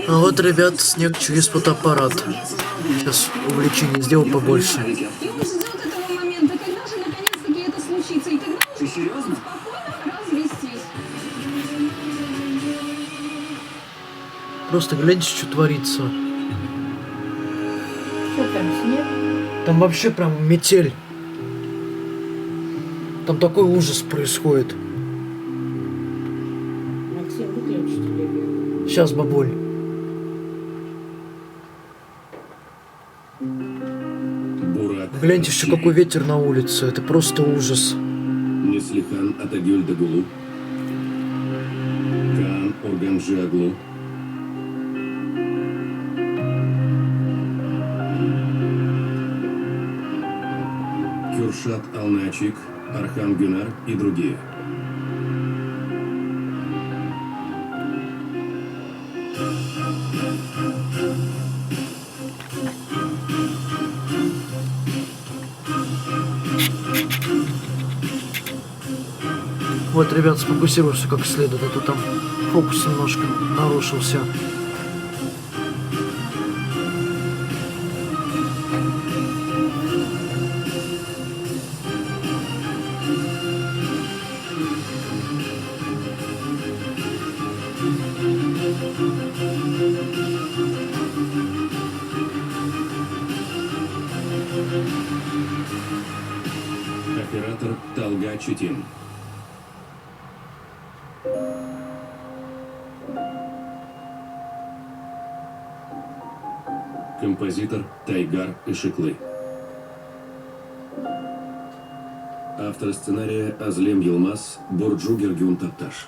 А вот, ребят, снег через фотоаппарат. Сейчас увлечение сделал побольше. И он ждет этого момента, когда же наконец-таки это случится. И тогда уже спокойно развестись. Просто гляньте, что творится. Что там, снег? Там вообще прям метель. Там такой ужас происходит. Максим, выключи телевизор. Сейчас, бабуль. Бурак. Гляньте, еще какой ветер на улице. Это просто ужас. Неслихан Атагюль Дагулу. Каан Урганджи Аглу. Кюршат Алначик, Архан Гюнар и другие. Вот, ребят, сфокусируйся как следует, а то там фокус немножко нарушился. Оператор Талга Читин. Композитор Тайгар Ишиклы. Автор сценария Азлем Йылмаз, Борджу Гергюн Тапташ.